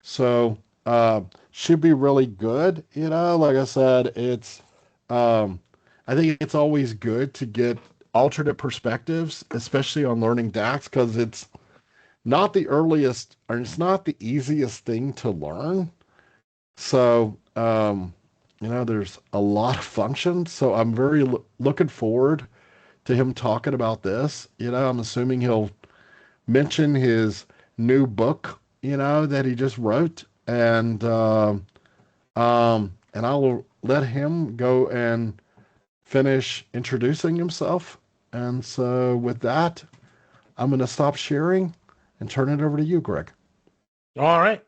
So should be really good. Like I said, um, I think it's always good to get alternate perspectives, especially on learning DAX, because it's not the earliest or it's not the easiest thing to learn. So, there's a lot of functions. So I'm very looking forward to him talking about this. I'm assuming he'll mention his new book, that he just wrote, and I will let him go and finish introducing himself. And so with that, I'm going to stop sharing and turn it over to you, Greg. All right.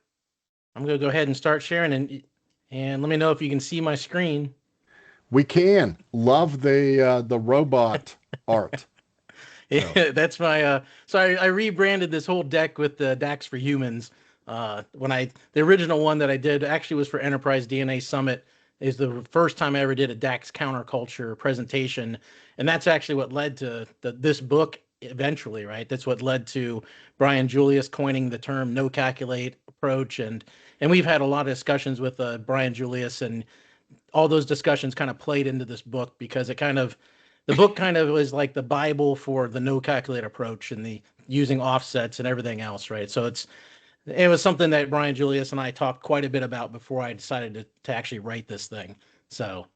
I'm going to go ahead and start sharing and let me know if you can see my screen. We can love the robot art. So Yeah, that's my so I rebranded this whole deck with the DAX for Humans. When I the original one that I did actually was for Enterprise DNA Summit, is the first time I ever did a DAX counterculture presentation, and that's actually what led to this book eventually, right? That's what led to Brian Julius coining the term no calculate approach, and we've had a lot of discussions with Brian Julius, and all those discussions kind of played into this book because it kind of the book kind of was like the Bible for the no calculate approach and the using offsets and everything else, right? So it was something that Brian Julius and I talked quite a bit about before I decided to actually write this thing. So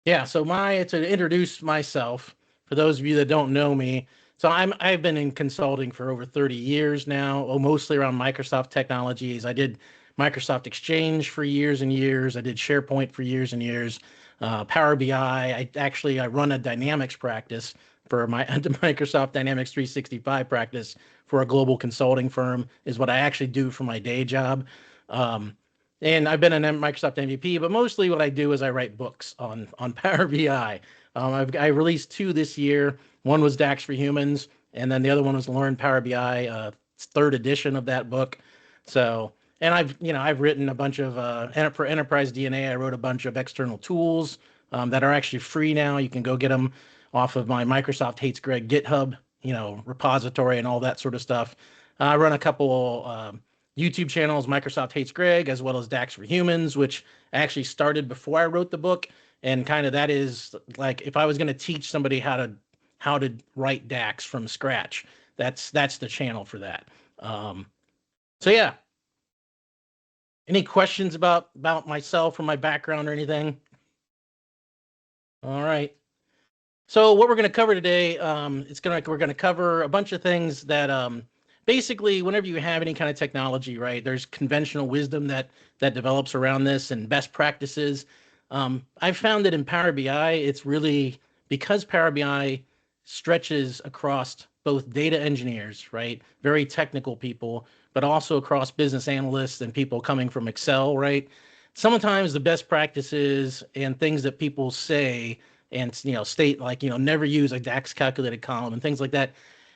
yeah, so my to introduce myself for those of you that don't know me. So I've been in consulting for over 30 years now, mostly around Microsoft technologies. I did Microsoft Exchange for years and years. I did SharePoint for years and years. Power BI. I run a Dynamics practice for my Microsoft Dynamics 365 practice for a global consulting firm is what I actually do for my day job. Um, and I've been an Microsoft MVP, but mostly what I do is I write books on Power BI. I released two this year. One was DAX for Humans, and then the other one was Learn Power BI, third edition of that book. So, and I've written a bunch of for Enterprise DNA. I wrote a bunch of external tools that are actually free now. You can go get them off of my Microsoft Hates Greg GitHub, repository and all that sort of stuff. I run a couple YouTube channels, Microsoft Hates Greg, as well as DAX for Humans, which actually started before I wrote the book. And kind of that is like if I was going to teach somebody how to write DAX from scratch, that's the channel for that. Um, so yeah, any questions about myself or my background or anything? All right. So what we're going to cover today, we're going to cover a bunch of things that basically, whenever you have any kind of technology, right, there's conventional wisdom that develops around this and best practices. I've found that in Power BI, it's really because Power BI stretches across both data engineers, right, very technical people, but also across business analysts and people coming from Excel, right. Sometimes the best practices and things that people say and state like never use a DAX calculated column and things like that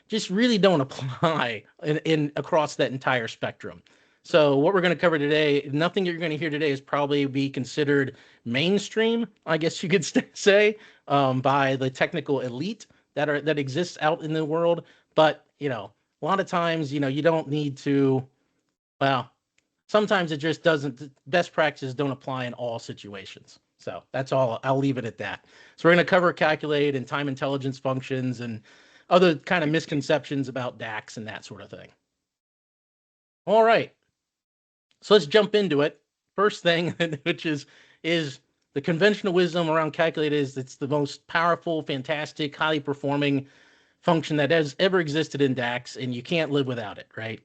just really don't apply in across that entire spectrum. So what we're going to cover today, nothing you're going to hear today is probably be considered mainstream, I guess you could say, by the technical elite that exists out in the world. But a lot of times, you don't need to. Well, sometimes it just doesn't. Best practices don't apply in all situations. So that's all. I'll leave it at that. So we're going to cover calculate and time intelligence functions and other kind of misconceptions about DAX and that sort of thing. All right. So let's jump into it. First thing, which is the conventional wisdom around calculate is it's the most powerful, fantastic, highly performing function that has ever existed in DAX, and you can't live without it, right?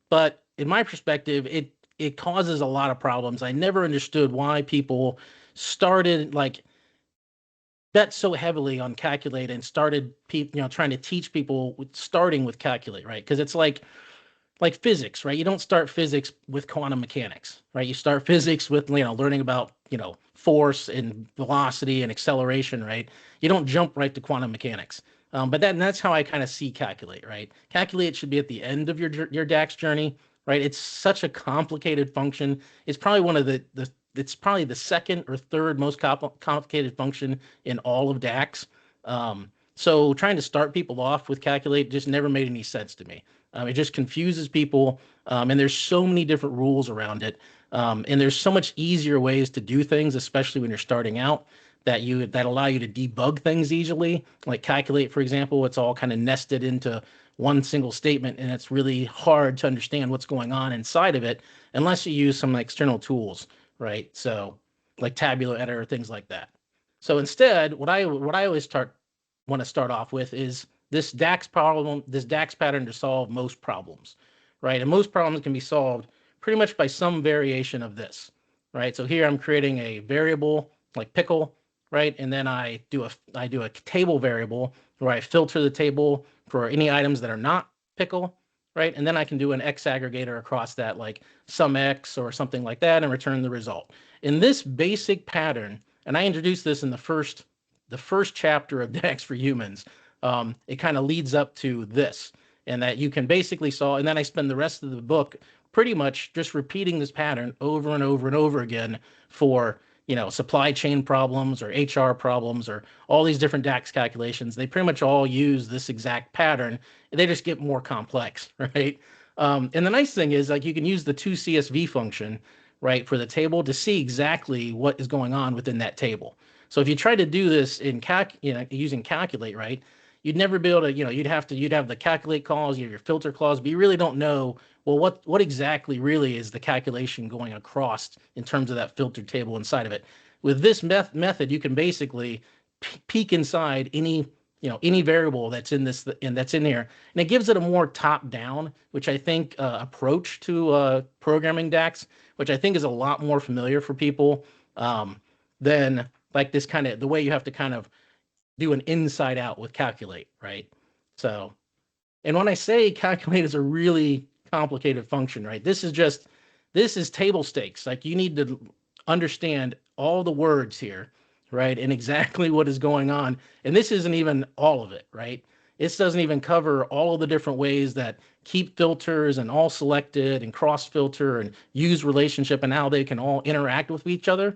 But in my perspective, it causes a lot of problems. I never understood why people started like bet so heavily on calculate and started trying to teach people starting with calculate, right? Because it's like physics, right? You don't start physics with quantum mechanics, right? You start physics with learning about force and velocity and acceleration, right? You don't jump right to quantum mechanics. But that's how I kind of see calculate, right? Calculate should be at the end of your DAX journey, right? It's such a complicated function. It's probably one of the it's probably the second or third most complicated function in all of DAX. So trying to start people off with calculate just never made any sense to me. It just confuses people, and there's so many different rules around it. And there's so much easier ways to do things, especially when you're starting out, that allow you to debug things easily. Like calculate, for example, it's all kind of nested into one single statement, and it's really hard to understand what's going on inside of it unless you use some external tools, right? So like tabular editor, things like that. So instead, what I always want to start off with is this DAX pattern to solve most problems, right? And most problems can be solved pretty much by some variation of this, right? So here I'm creating a variable like pickle, right? And then I do a table variable where I filter the table for any items that are not pickle, right? And then I can do an X aggregator across that, like sum X or something like that, and return the result. In this basic pattern, and I introduced this in the first chapter of DAX for Humans, it kind of leads up to this, and that you can basically solve. And then I spend the rest of the book pretty much just repeating this pattern over and over and over again for supply chain problems or HR problems or all these different DAX calculations. They pretty much all use this exact pattern. They just get more complex, right? And the nice thing is, like, you can use the 2CSV function, right, for the table to see exactly what is going on within that table. So if you try to do this in using calculate, right, you'd never be able to, you'd have the calculate clause, you have your filter clause, but you really don't know, well, what exactly really is the calculation going across in terms of that filter table inside of it. With this method, you can basically peek inside any variable that's in this and that's in here, and it gives it a more top down, which I think approach to programming DAX, which I think is a lot more familiar for people than like this kind of the way you have to kind of do an inside out with calculate, right? So, and when I say calculate is a really complicated function, right? This is table stakes. Like, you need to understand all the words here, right? And exactly what is going on. And this isn't even all of it, right? This doesn't even cover all of the different ways that keep filters and all selected and cross filter and use relationship and how they can all interact with each other.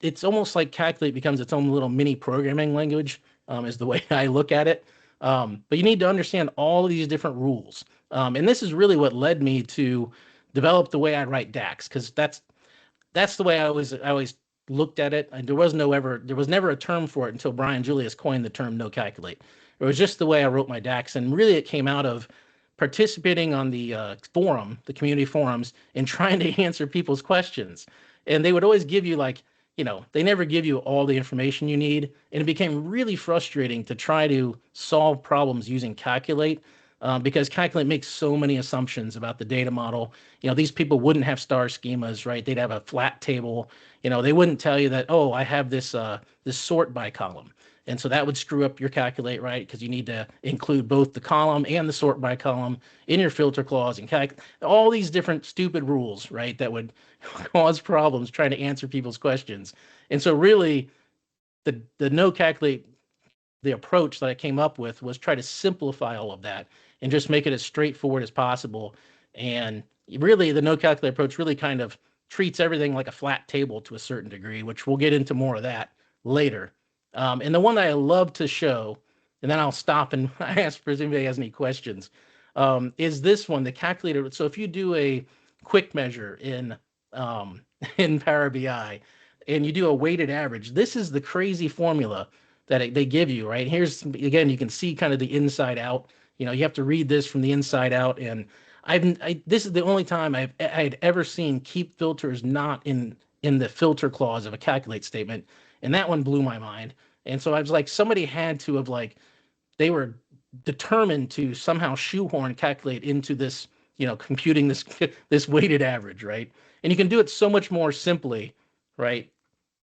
It's almost like calculate becomes its own little mini programming language, is the way I look at it. But you need to understand all of these different rules. And this is really what led me to develop the way I write DAX, because that's the way I always looked at it. And there was never a term for it until Brian Julius coined the term no calculate. It was just the way I wrote my DAX, and really it came out of participating on the the community forums, and trying to answer people's questions. And they would always give you they never give you all the information you need, and it became really frustrating to try to solve problems using calculate, because calculate makes so many assumptions about the data model. These people wouldn't have star schemas, right? They'd have a flat table. They wouldn't tell you that, oh, I have this sort by column. And so that would screw up your calculate, right? Because you need to include both the column and the sort by column in your filter clause and all these different stupid rules, right? That would cause problems trying to answer people's questions. And so really the no calculate, the approach that I came up with was try to simplify all of that and just make it as straightforward as possible. And really, the no calculate approach really kind of treats everything like a flat table to a certain degree, which we'll get into more of that later. And the one that I love to show, and then I'll stop and ask if anybody has any questions, is this one, the calculator. So if you do a quick measure in Power BI and you do a weighted average, this is the crazy formula that they give you, right? Here's, again, you can see kind of the inside out. You have to read this from the inside out. And this is the only time I'd ever seen keep filters not in the filter clause of a calculate statement. And that one blew my mind. And so I was like, somebody had to have they were determined to somehow shoehorn calculate into this, computing this weighted average, right? And you can do it so much more simply, right?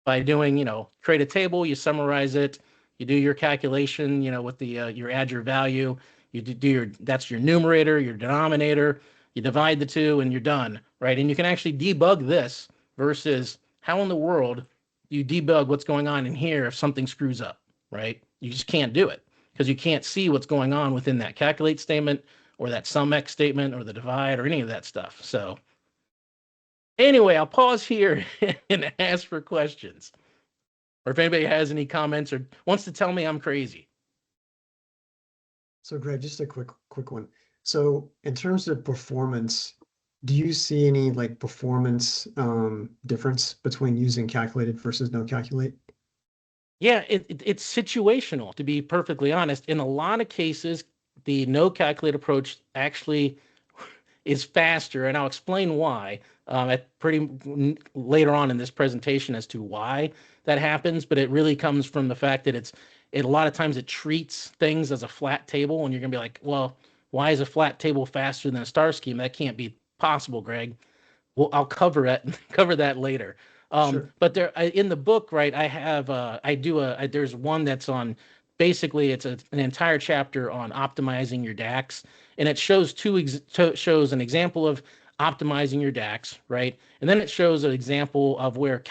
By doing, create a table, you summarize it, you do your calculation, with you add your value, you do that's your numerator, your denominator, you divide the two, and you're done, right? And you can actually debug this versus how in the world you debug what's going on in here if something screws up, right? You just can't do it because you can't see what's going on within that calculate statement or that sum x statement or the divide or any of that stuff. So anyway, I'll pause here and ask for questions, or if anybody has any comments or wants to tell me I'm crazy. So Greg, just a quick one. So in terms of performance, do you see any like performance difference between using calculated versus no calculate? Yeah, it's situational, to be perfectly honest. In a lot of cases, the no calculate approach actually is faster, and I'll explain why at later on in this presentation as to why that happens. But it really comes from the fact that a lot of times it treats things as a flat table, and you're gonna be like, well, why is a flat table faster than a star scheme? That can't be possible, Greg. Well, I'll cover it cover that later. Sure. But in the book, right, I have there's one that's on basically an entire chapter on optimizing your DAX, and it shows shows an example of optimizing your DAX, right, and then it shows an example of where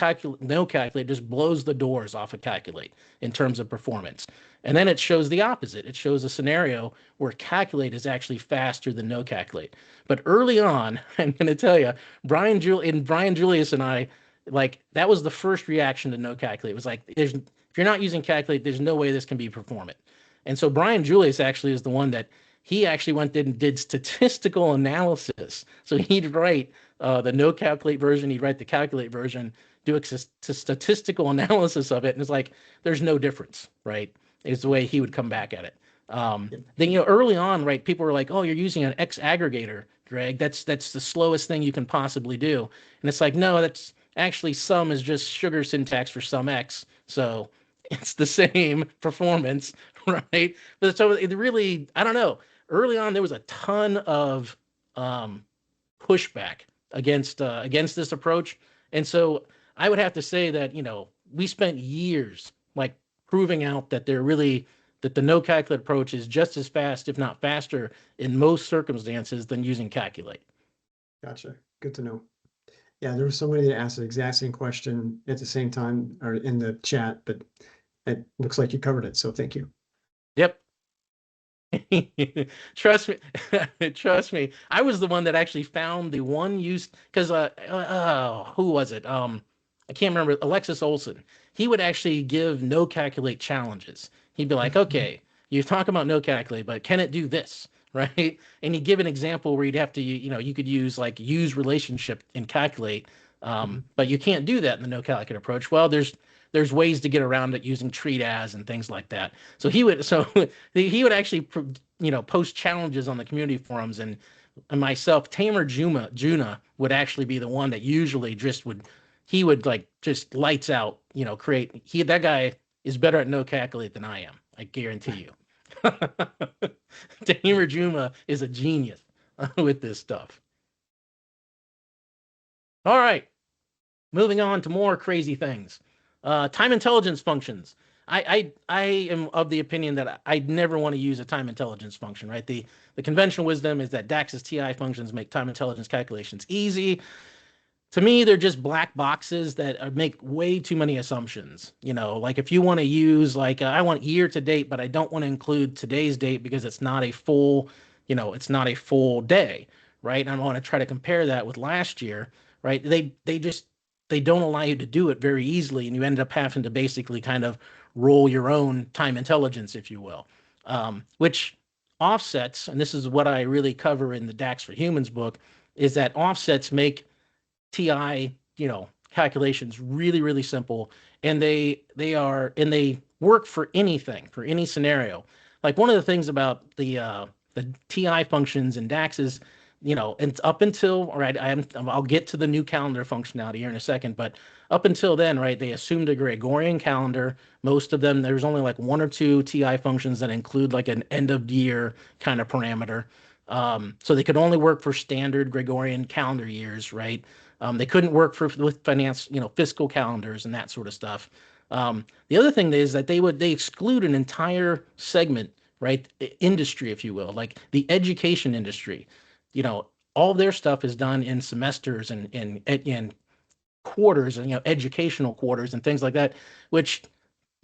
no calculate just blows the doors off of calculate in terms of performance. And then it shows the opposite. It shows a scenario where calculate is actually faster than no calculate. But early on, I'm going to tell you, Brian Julius and I, like that was the first reaction to no calculate. It was like, if you're not using calculate, there's no way this can be performant. And so Brian Julius actually is the one that he actually went and did statistical analysis. So he'd write the no calculate version, he'd write the calculate version, do a statistical analysis of it, and it's like there's no difference, right? Is the way he would come back at it. Yep. Then early on, right, people were like, "Oh, you're using an X aggregator, Greg. That's the slowest thing you can possibly do." And it's like, no, that's actually sum is just sugar syntax for sum X, so it's the same performance, right? But so it really, I don't know. Early on, there was a ton of um, pushback against this approach, and so I would have to say that we spent years like proving out that the no calculate approach is just as fast, if not faster, in most circumstances than using calculate. Gotcha. Good to know. Yeah, there was somebody that asked the exact same question at the same time or in the chat, but it looks like you covered it. So thank you. Yep. Trust me, trust me. I was the one that actually found the one use because who was it? I can't remember. Alexis Olson. He would actually give no calculate challenges. He'd be like, okay, you talk about no calculate, but can it do this? Right? And he'd give an example where you'd have to, you could use like use relationship in calculate, Mhm. but you can't do that in the no calculate approach. Well, there's ways to get around it using treat as and things like that. So he would actually post challenges on the community forums, and myself, Tamer Juna would actually be the one that usually he would like just lights out, create that guy is better at no calculate than I am. I guarantee you. Tamer Juma is a genius with this stuff. All right, moving on to more crazy things. Time intelligence functions. I am of the opinion that I'd never want to use a time intelligence function, right? The conventional wisdom is that DAX's TI functions make time intelligence calculations easy. To me, they're just black boxes that make way too many assumptions. Like if you want to use I want year to date, but I don't want to include today's date because it's not a full day, right? And I want to try to compare that with last year, right? They don't allow you to do it very easily, and you end up having to basically kind of roll your own time intelligence, if you will, which offsets, and this is what I really cover in the DAX for Humans book, is that offsets make TI, calculations really, really simple, and they work for anything, for any scenario. Like one of the things about the TI functions in DAX is, and up until right, I'll get to the new calendar functionality here in a second, but up until then, right, they assumed a Gregorian calendar. Most of them, there's only like one or two TI functions that include like an end of year kind of parameter. So they could only work for standard Gregorian calendar years, right? They couldn't work with finance, fiscal calendars and that sort of stuff. The other thing is that they exclude an entire segment, right? Industry, if you will, like the education industry. All their stuff is done in semesters and quarters and educational quarters and things like that, which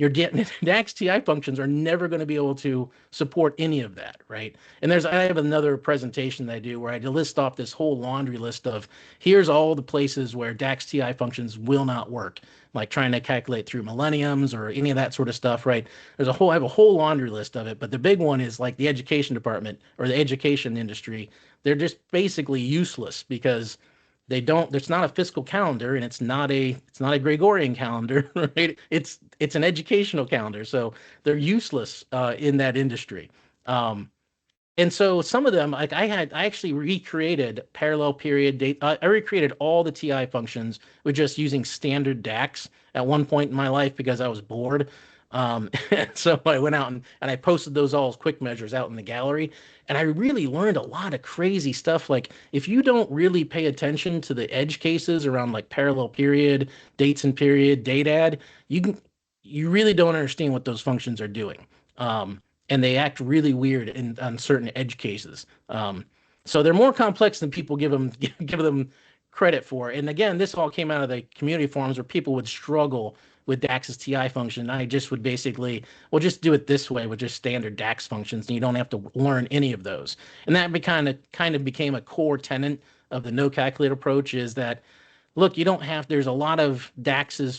your DAX TI functions are never going to be able to support any of that, right? And I have another presentation that I do where I list off this whole laundry list of here's all the places where DAX TI functions will not work, like trying to calculate through millenniums or any of that sort of stuff, right? I have a whole laundry list of it, but the big one is like the education department or the education industry. They're just basically useless because they don't it's not a fiscal calendar and it's not a Gregorian calendar, right? It's an educational calendar, so they're useless in that industry. And so some of them, like I actually recreated parallel period date. I recreated all the TI functions with just using standard DAX at one point in my life because I was bored. So I went out and I posted those all as quick measures out in the gallery. And I really learned a lot of crazy stuff. Like if you don't really pay attention to the edge cases around like parallel period, dates and period, date add, you really don't understand what those functions are doing. And they act really weird on certain edge cases. So they're more complex than people give them credit for. And again, this all came out of the community forums where people would struggle with DAX's TI function. I just would basically, well, just do it this way with just standard DAX functions, and you don't have to learn any of those. And that kind of became a core tenet of the no calculator approach is that, look, you don't have, there's a lot of DAX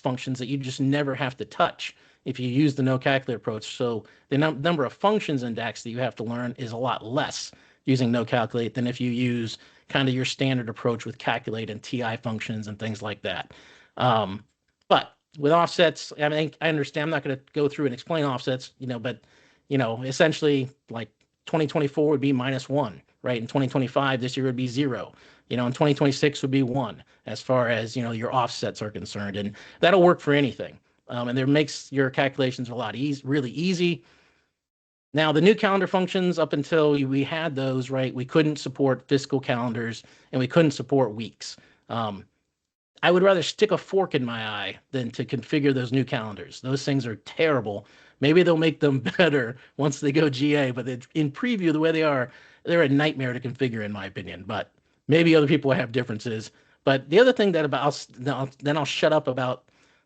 functions that you just never have to touch if you use the no calculator approach. So the number of functions in DAX that you have to learn is a lot less using no calculate than if you use kind of your standard approach with calculate and TI functions and things like that. But with offsets, I mean, I understand I'm not going to go through and explain offsets, but essentially like 2024 would be -1, right? In 2025, this year would be 0. In 2026 would be 1 as far as, your offsets are concerned. And that'll work for anything. And it makes your calculations a lot really easy. Now, the new calendar functions, up until we had those, right, we couldn't support fiscal calendars and we couldn't support weeks. I would rather stick a fork in my eye than to configure those new calendars. Those things are terrible. Maybe they'll make them better once they go GA, but in preview, the way they are, they're a nightmare to configure, in my opinion. But maybe other people have differences. But the other thing that then I'll shut up about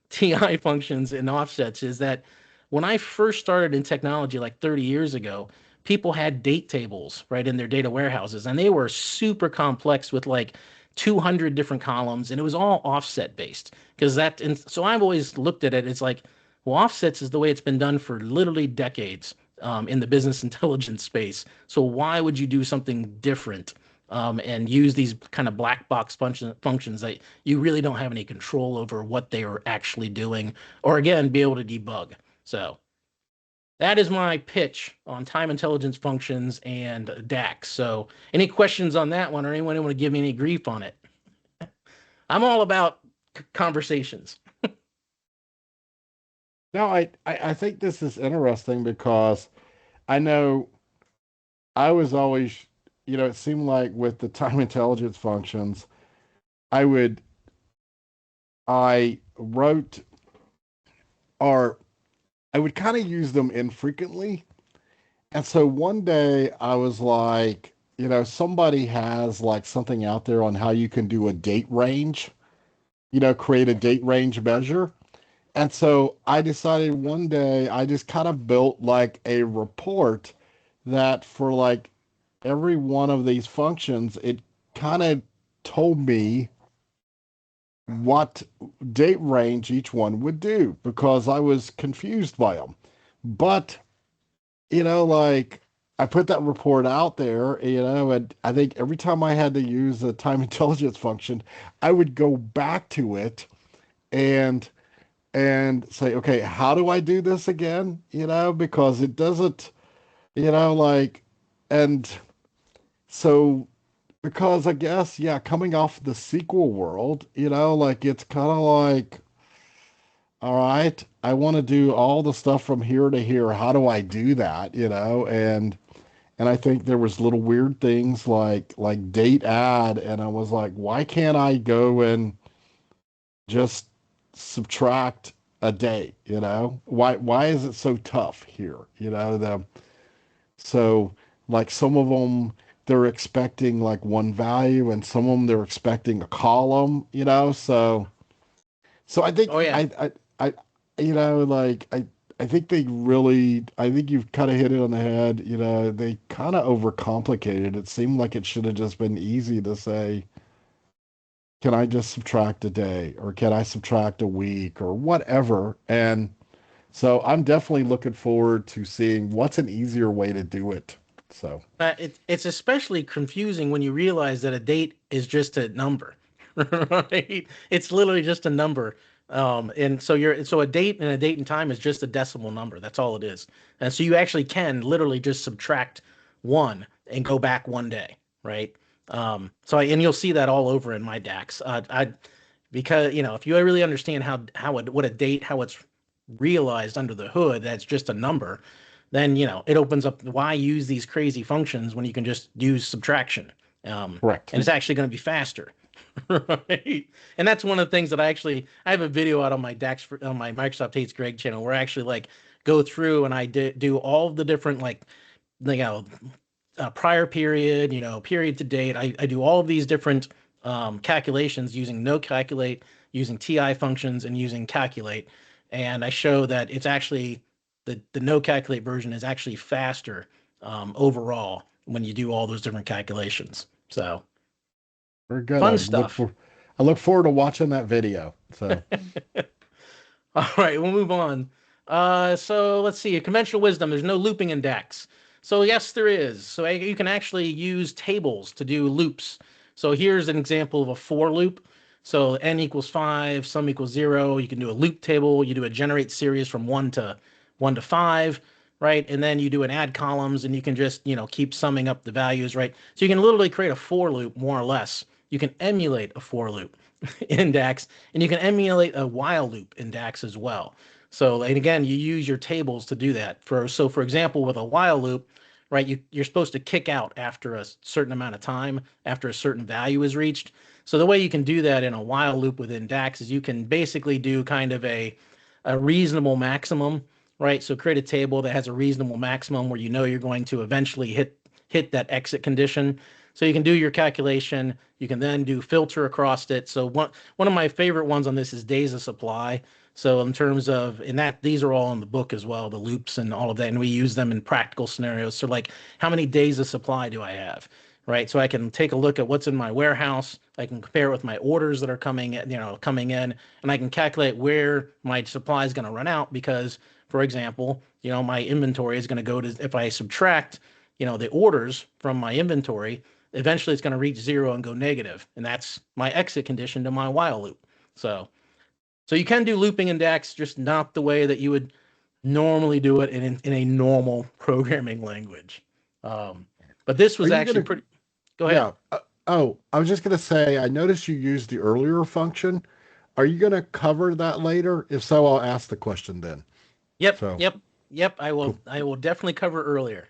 TI functions and offsets is that when I first started in technology like 30 years ago, people had date tables, right, in their data warehouses, and they were super complex with like 200 different columns, and it was all offset based and so I've always looked at it. It's like, well, offsets is the way it's been done for literally decades in the business intelligence space. So why would you do something different and use these kind of black box functions that you really don't have any control over what they are actually doing, or again, be able to debug? So that is my pitch on time intelligence functions and DAX. So any questions on that one, or anyone want to give me any grief on it? I'm all about conversations. No, I think this is interesting because I know I was always, it seemed like with the time intelligence functions, I would, I wrote, or I would kind of use them infrequently. And so one day I was like, somebody has like something out there on how you can do a date range, create a date range measure. And so I decided one day I just kind of built like a report that for like every one of these functions, it kind of told me what date range each one would do because I was confused by them. But, like I put that report out there, and I think every time I had to use a time intelligence function, I would go back to it and say, okay, how do I do this again? Because it doesn't, like, and so because I guess, yeah, coming off the SQL world, like it's kind of like, all right, I want to do all the stuff from here to here. How do I do that? And I think there was little weird things like date add, and I was like, why can't I go and just subtract a day? Why is it so tough here? So like some of them they're expecting like one value, and some of them they're expecting a column. So I think Oh yeah. I like I think I think you've kind of hit it on the head. They kind of overcomplicated. It seemed like it should have just been easy to say, can I just subtract a day or can I subtract a week or whatever? And so I'm definitely looking forward to seeing what's an easier way to do it. So, It's especially confusing when you realize that a date is just a number, right? It's literally just a number. And so a date and a date and time is just a decimal number. That's all it is. And so you actually can literally just subtract one and go back one day, right? And you'll see that all over in my DAX. Because if you really understand what a date, how it's realized under the hood, that's just a number, then it opens up why use these crazy functions when you can just use subtraction. correct. And it's actually going to be faster. Right. And that's one of the things that I have a video out on my on my Microsoft Hates Greg channel where I actually go through and I do all of the different you know prior period, period to date. I do all of these different calculations using no calculate, using TI functions, and using calculate. And I show that it's actually the no calculate version is actually faster overall when you do all those different calculations. So Very good. fun stuff. I look forward to watching that video. So, All right, we'll move on. So let's see. Conventional wisdom. There's no looping in DAX. So yes, there is. So you can actually use tables to do loops. So here's an example of a for loop. So n equals 5, sum equals 0. You can do a loop table. You do a generate series from 1 to 5, right? And then you do an add columns, and you can just keep summing up the values, right? So you can literally create a for loop more or less. You can emulate a for loop in DAX, and you can emulate a while loop in DAX as well. So, and again, you use your tables to do that. For example, with a while loop, right, you're supposed to kick out after a certain amount of time, after a certain value is reached. So the way you can do that in a while loop within DAX is you can basically do kind of a reasonable maximum, right? So create a table that has a reasonable maximum where you're going to eventually hit that exit condition. So you can do your calculation. You can then do filter across it. So one of my favorite ones on this is days of supply. So in terms of, these are all in the book as well, the loops and all of that, and we use them in practical scenarios. So how many days of supply do I have, right? So I can take a look at what's in my warehouse. I can compare it with my orders that are coming in, and I can calculate where my supply is going to run out because, for example, my inventory is going to go to, if I subtract, the orders from my inventory, eventually it's going to reach 0 and go negative, and that's my exit condition to my while loop. So you can do looping in DAX, just not the way that you would normally do it in a normal programming language. But this was actually pretty. Go ahead. yeah. I was just going to say, I noticed you used the earlier function. Are you going to cover that later? If so, I'll ask the question then. Yep. So, Yep. I will. cool. I will definitely cover earlier.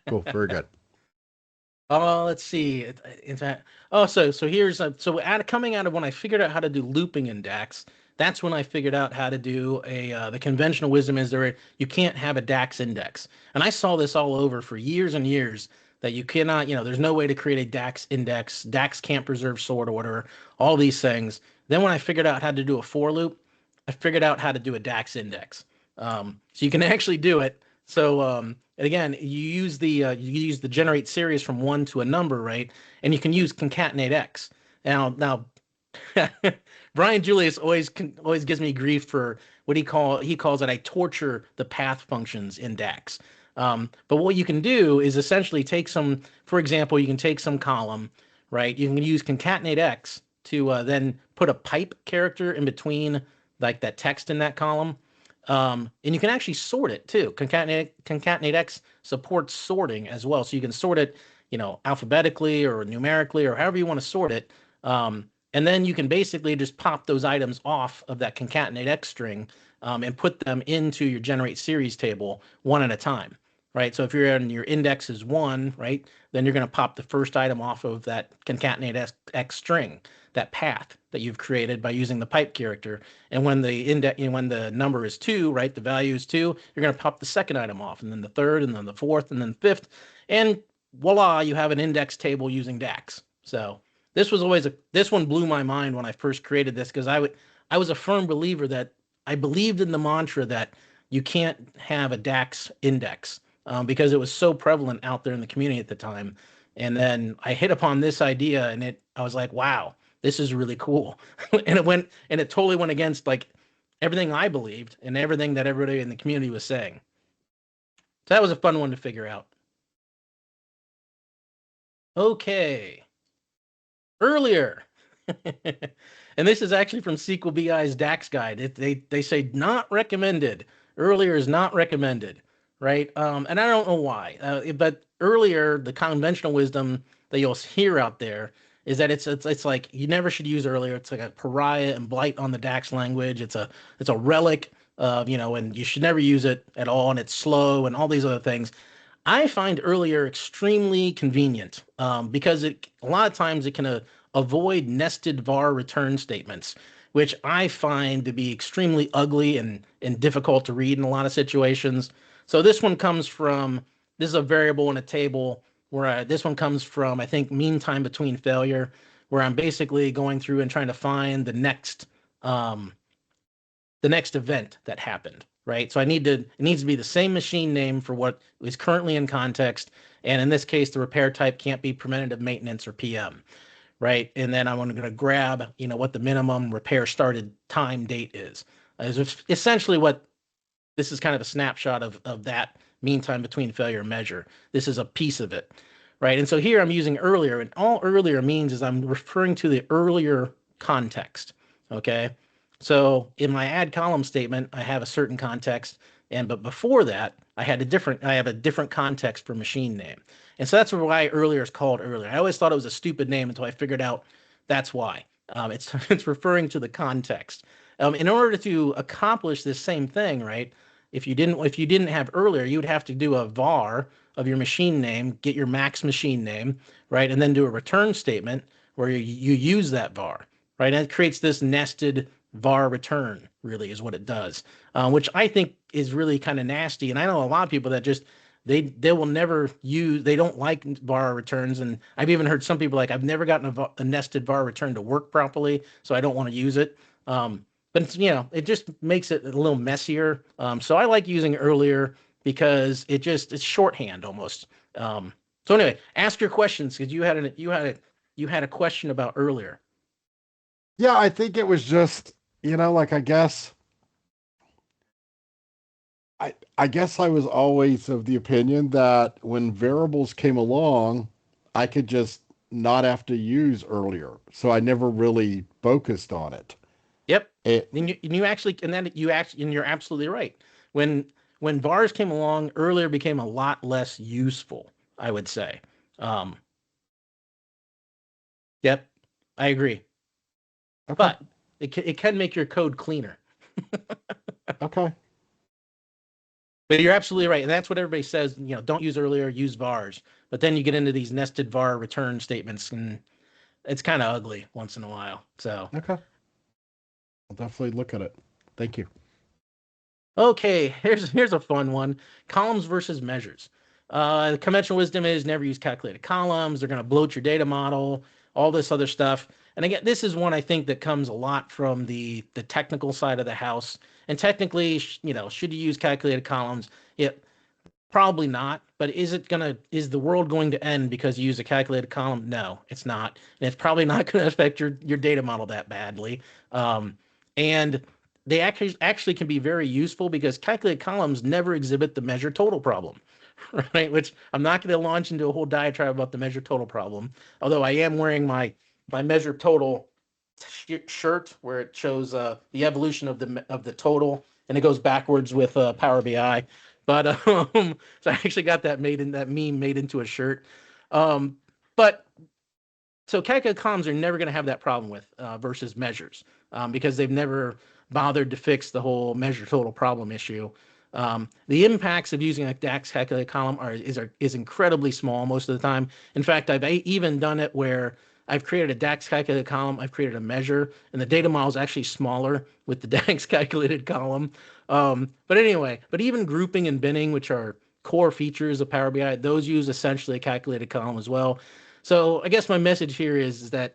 Cool. Very good. Let's see. In fact, so here's coming out of when I figured out how to do looping in DAX. That's when I figured out how to do the conventional wisdom is you can't have a DAX index. And I saw this all over for years and years that you cannot, there's no way to create a DAX index. DAX can't preserve sort order, all these things. Then when I figured out how to do a for loop, I figured out how to do a DAX index. So you can actually do it. So and again, you use the generate series from 1 to a number, right? And you can use concatenate X. Now Brian Julius always gives me grief for what he calls it. I torture the path functions in DAX. But what you can do is essentially for example, you can take some column, right? You can use concatenate X to then put a pipe character in between that text in that column. And you can actually sort it too. Concatenate X supports sorting as well. So you can sort it, alphabetically or numerically or however you want to sort it. And then you can basically just pop those items off of that concatenate X string and put them into your generate series table one at a time, right? So if your index is 1, right, then you're going to pop the first item off of that concatenate X string, that path that you've created by using the pipe character. And when the number is 2, right, the value is 2, you're going to pop the second item off, and then the third, and then the fourth, and then the fifth, and voila, you have an index table using DAX. So this one blew my mind when I first created this because I was a firm believer that I believed in the mantra that you can't have a DAX index because it was so prevalent out there in the community at the time. And then I hit upon this idea, and I was like, wow, this is really cool. And it totally went against like everything I believed and everything that everybody in the community was saying. So that was a fun one to figure out. Okay. Earlier. And this is actually from SQL BI's DAX guide. They say not recommended. Earlier is not recommended, right? And I don't know why, but earlier the conventional wisdom that you'll hear out there is that it's like you never should use earlier. It's like a pariah and blight on the DAX language. It's a relic, and you should never use it at all. And it's slow and all these other things. I find earlier extremely convenient because a lot of times it can avoid nested var return statements, which I find to be extremely ugly and difficult to read in a lot of situations. So this is a variable in a table where this one comes from, I think, mean time between failure, where I'm basically going through and trying to find the next event that happened, right? So it needs to be the same machine name for what is currently in context. And in this case, the repair type can't be preventative maintenance or PM, right? And then I'm going to grab, what the minimum repair started time date is. Essentially what this is kind of a snapshot of that mean time between failure measure. This is a piece of it, right? And so here I'm using earlier, and all earlier means is I'm referring to the earlier context, okay? So in my add column statement, I have a certain context, but before that, I have a different context for machine name. And so that's why earlier is called earlier. I always thought it was a stupid name until I figured out that's why. It's referring to the context. In order to accomplish this same thing, right? If you didn't have earlier, you would have to do a var of your machine name, get your max machine name, right, and then do a return statement where you use that var, right? And it creates this nested var return, really is what it does, which I think is really kind of nasty. And I know a lot of people that just they will never use, they don't like var returns. And I've even heard some people like, I've never gotten a nested var return to work properly, so I don't want to use it. But it just makes it a little messier. So I like using earlier because it's shorthand almost. So anyway, ask your questions because you had a question about earlier. Yeah, I think it was just, like I guess I was always of the opinion that when variables came along, I could just not have to use earlier. So I never really focused on it. Yep. It And you're absolutely right. When vars came along, earlier became a lot less useful, I would say. Um, yep, I agree. okay. But it can make your code cleaner. Okay. But you're absolutely right. And that's what everybody says, don't use earlier, use vars. But then you get into these nested var return statements, and it's kind of ugly once in a while. So, Okay. I'll definitely look at it. Thank you. okay, here's a fun one. Columns versus measures. The conventional wisdom is never use calculated columns. They're going to bloat your data model, all this other stuff. And again, this is one I think that comes a lot from the technical side of the house. And technically, should you use calculated columns? Yeah, probably not. But is the world going to end because you use a calculated column? No, it's not. And it's probably not going to affect your data model that badly. And they actually can be very useful because calculated columns never exhibit the measure total problem, right? Which I'm not going to launch into a whole diatribe about the measure total problem. Although I am wearing my measure total shirt where it shows the evolution of the total, and it goes backwards with Power BI. But so I actually got that meme made into a shirt. But so calculated columns are never going to have that problem with versus measures because they've never bothered to fix the whole measure total problem issue. The impacts of using a DAX calculated column is incredibly small most of the time. In fact, I've even done it where I've created a DAX calculated column, I've created a measure, and the data model is actually smaller with the DAX calculated column. But anyway, even grouping and binning, which are core features of Power BI, those use essentially a calculated column as well. So I guess my message here is that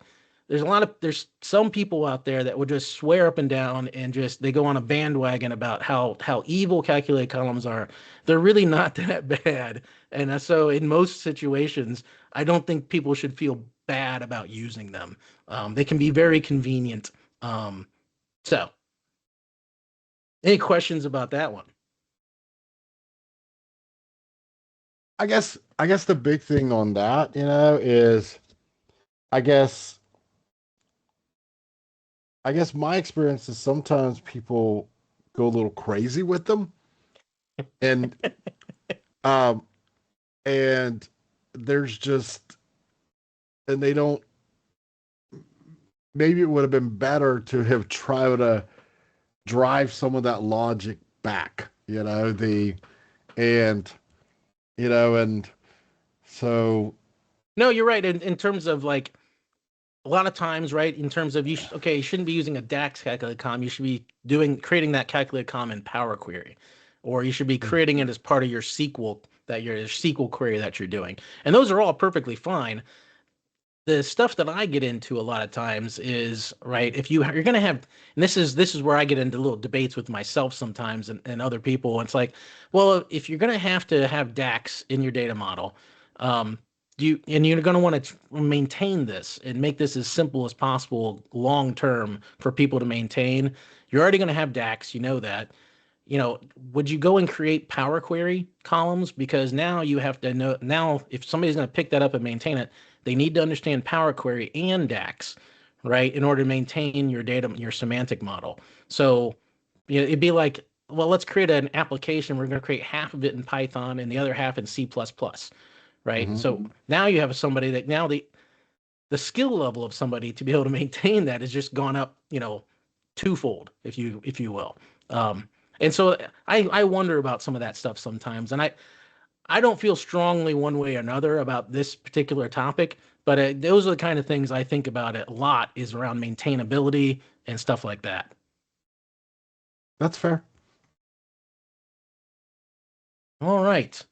there's some people out there that would just swear up and down and just they go on a bandwagon about how evil calculated columns are. They're really not that bad. And so in most situations, I don't think people should feel bad about using them. They can be very convenient. So any questions about that one? I guess the big thing on that, is I guess I guess my experience is sometimes people go a little crazy with them, and um and there's just and they don't maybe it would have been better to have tried to drive some of that logic back, and and so No, you're right. In terms of like a lot of times, right? In terms of you shouldn't be using a DAX calculated column. You should be creating that calculated column in Power Query, or you should be creating it as part of your SQL query that you're doing. And those are all perfectly fine. The stuff that I get into a lot of times is right. If you're going to have, and this is where I get into little debates with myself sometimes and other people. It's like, well, if you're going to have DAX in your data model, um, you're going to want to maintain this and make this as simple as possible long term for people to maintain. You're already going to have DAX, you know that. Would you go and create Power Query columns? Because now you have to know, now if somebody's going to pick that up and maintain it, they need to understand Power Query and DAX, right, in order to maintain your data, your semantic model. So, it'd be like, well, let's create an application. We're going to create half of it in Python and the other half in C++, right? mhm. So now you have somebody that now the skill level of somebody to be able to maintain that has just gone up, twofold, if you will. And so I wonder about some of that stuff sometimes, and I don't feel strongly one way or another about this particular topic, but those are the kind of things I think about it a lot is around maintainability and stuff like that. That's fair. All right,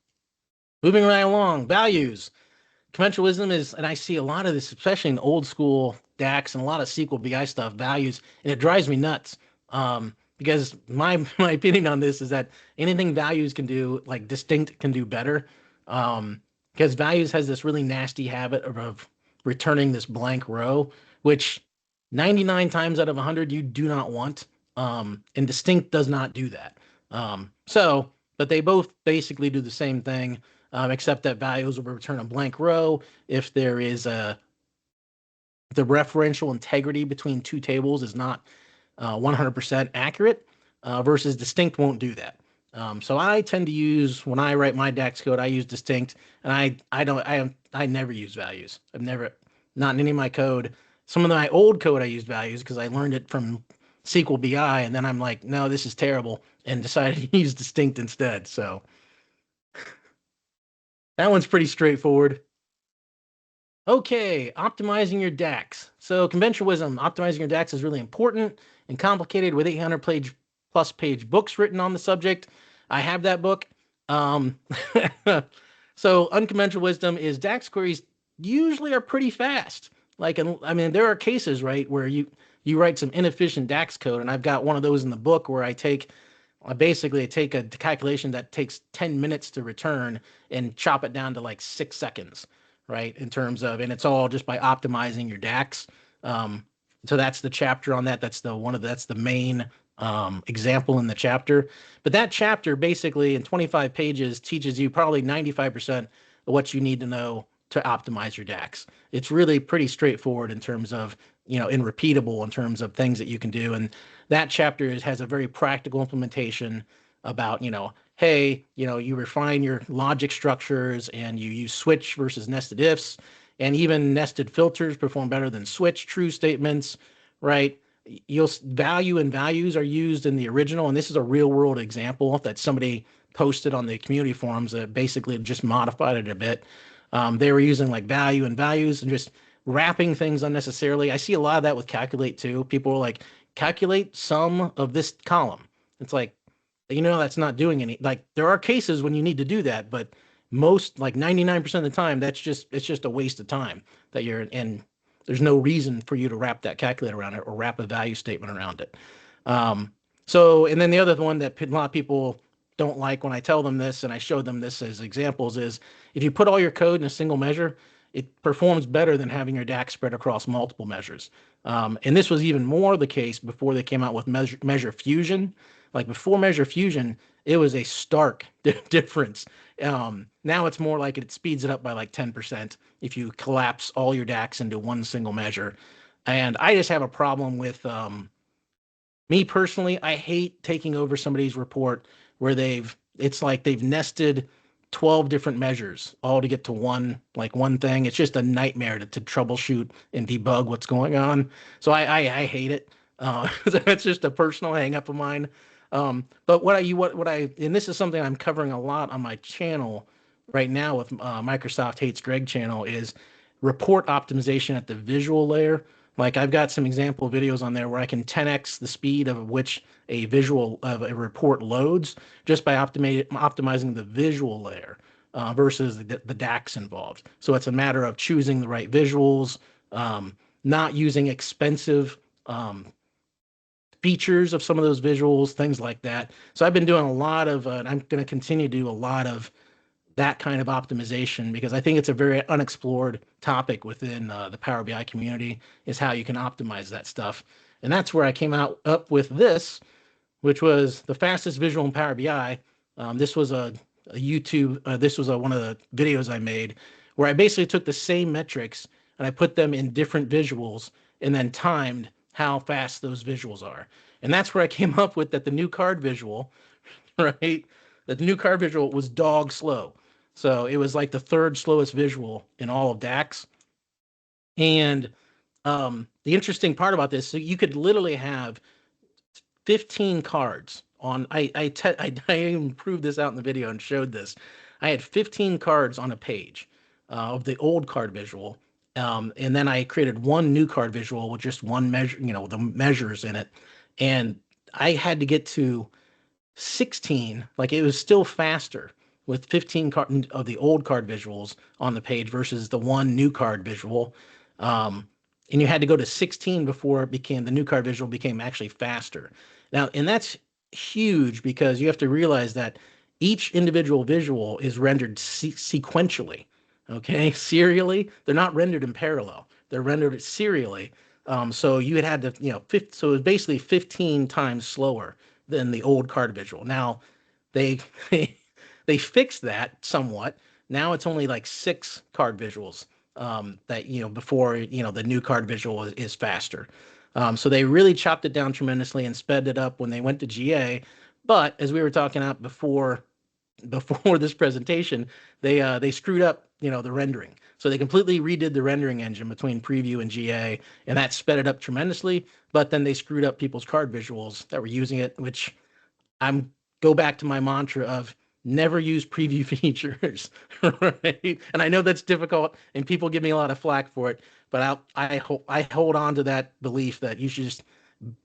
moving right along, values. Conventional wisdom is, and I see a lot of this, especially in old school DAX and a lot of SQL BI stuff, values, and it drives me nuts. Because my opinion on this is that anything values can do, like distinct can do better. Because values has this really nasty habit of returning this blank row, which 99 times out of 100 you do not want. And distinct does not do that. But they both basically do the same thing, except that values will return a blank row if there is the referential integrity between two tables is not 100% accurate, versus distinct won't do that. So I tend to use, when I write my DAX code, I use distinct, and I never use values. I've never, not in any of my code. Some of my old code I used values because I learned it from SQL BI, and then I'm like, no, this is terrible, and decided to use distinct instead. So that one's pretty straightforward. Okay, optimizing your DAX. So conventional wisdom, optimizing your DAX is really important and complicated with 800 plus page books written on the subject. I have that book. Um, so unconventional wisdom is DAX queries usually are pretty fast. Like, I mean, there are cases, right, where you write some inefficient DAX code, and I've got one of those in the book where I basically take a calculation that takes 10 minutes to return and chop it down to like 6 seconds, right? In terms of, and it's all just by optimizing your DAX. So that's the chapter on that. That's the main example in the chapter. But that chapter basically in 25 pages teaches you probably 95% of what you need to know to optimize your DAX. It's really pretty straightforward in terms of, and repeatable in terms of things that you can do. And that chapter has a very practical implementation about, hey, you refine your logic structures and you use switch versus nested ifs, and even nested filters perform better than switch true statements, right? Value and values are used in the original, and this is a real world example that somebody posted on the community forums that basically just modified it a bit. They were using like value and values and just wrapping things unnecessarily. I see a lot of that with calculate too. People are like, calculate sum of this column. It's like, that's not doing any, like there are cases when you need to do that, but most, like 99% of the time, it's just a waste of time that you're in. there's no reason for you to wrap that calculator around it or wrap a value statement around it. So, and then the other one that a lot of people don't like when I tell them this and I show them this as examples is if you put all your code in a single measure, it performs better than having your DAX spread across multiple measures. And this was even more the case before they came out with Measure Fusion. Like before Measure Fusion, it was a stark difference. Now it's more like it speeds it up by like 10% if you collapse all your DAX into one single measure. And I just have a problem with me personally. I hate taking over somebody's report where it's like they've nested 12 different measures all to get to one thing. It's just a nightmare to troubleshoot and debug what's going on. So I hate it. That's just a personal hang up of mine. But and this is something I'm covering a lot on my channel right now with Microsoft Hates Greg channel, is report optimization at the visual layer. Like I've got some example videos on there where I can 10x the speed of which a report loads just by optimizing the visual layer versus the DAX involved. So it's a matter of choosing the right visuals, not using expensive features of some of those visuals, things like that. So I've been doing a lot of, and I'm going to continue to do a lot of that kind of optimization because I think it's a very unexplored topic within the Power BI community, is how you can optimize that stuff. And that's where I came up with this, which was the fastest visual in Power BI. This was a YouTube, this was one of the videos I made where I basically took the same metrics and I put them in different visuals and then timed how fast those visuals are. And that's where I came up with that the new card visual, right? That the new card visual was dog slow. So it was like the third slowest visual in all of DAX. And the interesting part about this, so you could literally have 15 cards on, I even proved this out in the video and showed this. I had 15 cards on a page of the old card visual. And then I created one new card visual with just one measure, the measures in it. And I had to get to 16, like it was still faster with 15 of the old card visuals on the page versus the one new card visual. And you had to go to 16 before the new card visual became actually faster. Now, and that's huge because you have to realize that each individual visual is rendered sequentially, okay? Serially. They're not rendered in parallel. They're rendered serially. So you had to, so it was basically 15 times slower than the old card visual. Now, they they fixed that somewhat. Now it's only like 6 card visuals that, before, the new card visual is faster. So they really chopped it down tremendously and sped it up when they went to GA. But as we were talking about before this presentation, they screwed up, the rendering. So they completely redid the rendering engine between preview and GA, and that sped it up tremendously. But then they screwed up people's card visuals that were using it, which go back to my mantra of never use preview features, right? And I know that's difficult, and people give me a lot of flack for it, but I hold on to that belief that you should just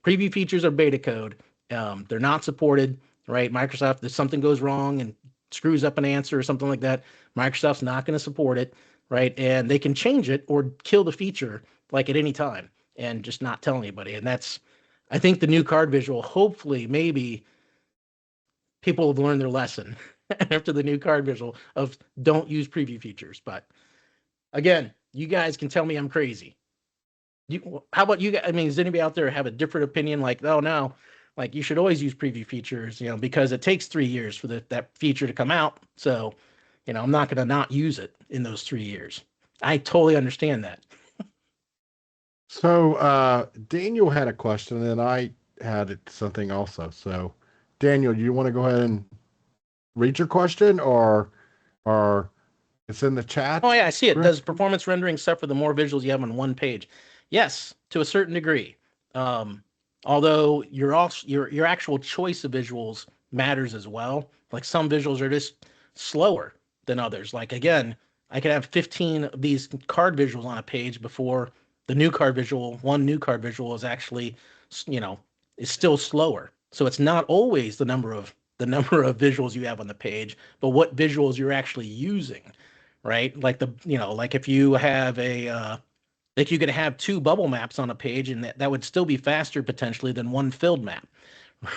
preview features are beta code. They're not supported, right? Microsoft, if something goes wrong and screws up an answer or something like that, Microsoft's not going to support it, right? And they can change it or kill the feature like at any time and just not tell anybody. And I think the new card visual, hopefully, maybe people have learned their lesson after the new card visual of don't use preview features. But again, you guys can tell me I'm crazy. How about you guys? I mean, does anybody out there have a different opinion? Like, oh no, like you should always use preview features, because it takes 3 years for that feature to come out. So, I'm not going to not use it in those 3 years. I totally understand that. So Daniel had a question, and I had something also. So, Daniel, do you want to go ahead and read your question, or it's in the chat? Oh yeah, I see it. Does performance rendering suffer the more visuals you have on one page? Yes, to a certain degree. Although your actual choice of visuals matters as well. Like some visuals are just slower than others. Like again, I could have 15 of these card visuals on a page before the new card visual. One new card visual is actually, is still slower. So it's not always the number of visuals you have on the page, but what visuals you're actually using, right? Like like if you have Like you could have two bubble maps on a page, and that would still be faster potentially than one filled map,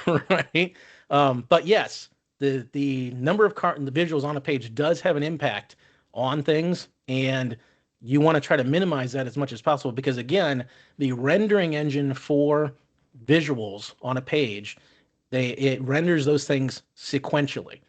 right? But yes, the number of the visuals on a page does have an impact on things, and you want to try to minimize that as much as possible because again, the rendering engine for visuals on a page, it renders those things sequentially,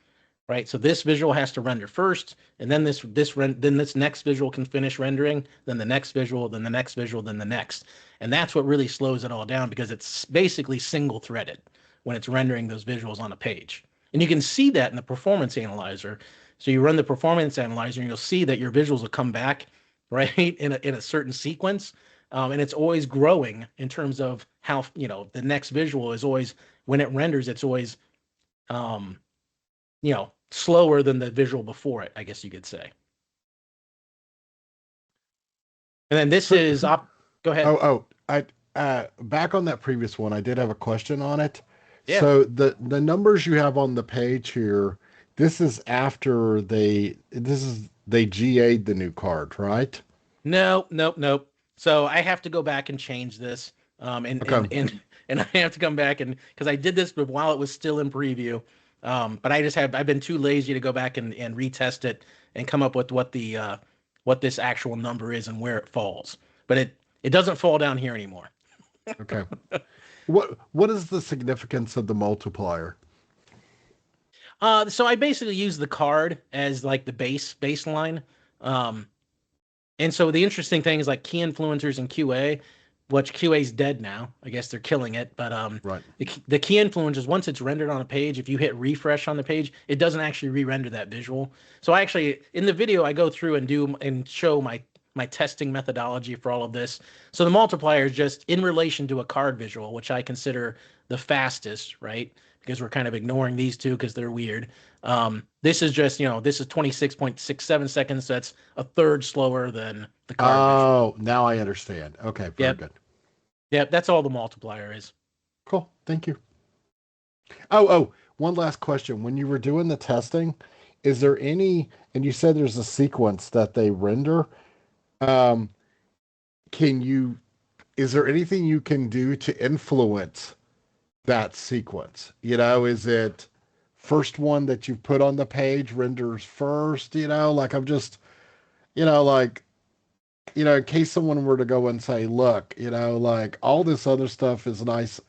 right? So this visual has to render first, and then this next visual can finish rendering, then the next visual, then the next visual, then the next. And that's what really slows it all down because it's basically single threaded when it's rendering those visuals on a page. And you can see that in the performance analyzer. So you run the performance analyzer and you'll see that your visuals will come back, right, in a certain sequence. And it's always growing in terms of how, the next visual is always, when it renders, it's always um, slower than the visual before it, I guess you could say. And then this is go ahead. I back on that previous one, I did have a question on it. Yeah. So the numbers you have on the page here, this is after they GA'd the new card, right? No, nope, nope. So I have to go back and change this. And Okay. and I have to come back and because I did this while it was still in preview. But I've been too lazy to go back and retest it and come up with what this actual number is and where it falls. But it doesn't fall down here anymore. Okay. What is the significance of the multiplier? So I basically use the card as like the baseline. Um, And so the interesting thing is like key influencers and QA, which QA is dead now. I guess they're killing it. But Right. the key influencers, once it's rendered on a page, if you hit refresh on the page, it doesn't actually re-render that visual. So I actually, in the video, I go through and do and show my testing methodology for all of this. So the multiplier is just in relation to a card visual, which I consider the fastest, right? Because we're kind of ignoring these two because they're weird. This is just, this is 26.67 seconds. So that's a third slower than the card visual. Oh, now I understand. Okay, very Yep. good. Yep, that's all the multiplier is. Cool. Thank you. Oh, one last question. When you were doing the testing, is there any, and you said there's a sequence that they render, um, can you, is there anything you can do to influence that sequence? Is it first one that you put on the page renders first? Like I'm just, like, in case someone were to go and say, look, like all this other stuff is nice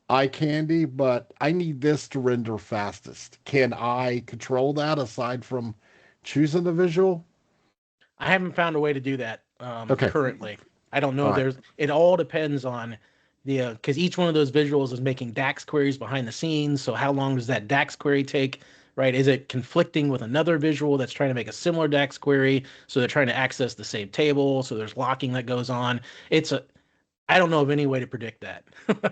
eye candy, but I need this to render fastest. Can I control that aside from choosing the visual? I haven't found a way to do that Okay. currently. I don't know. All right. It all depends on because each one of those visuals is making DAX queries behind the scenes. So how long does that DAX query take? Right? Is it conflicting with another visual that's trying to make a similar DAX query? So they're trying to access the same table. So there's locking that goes on. I don't know of any way to predict that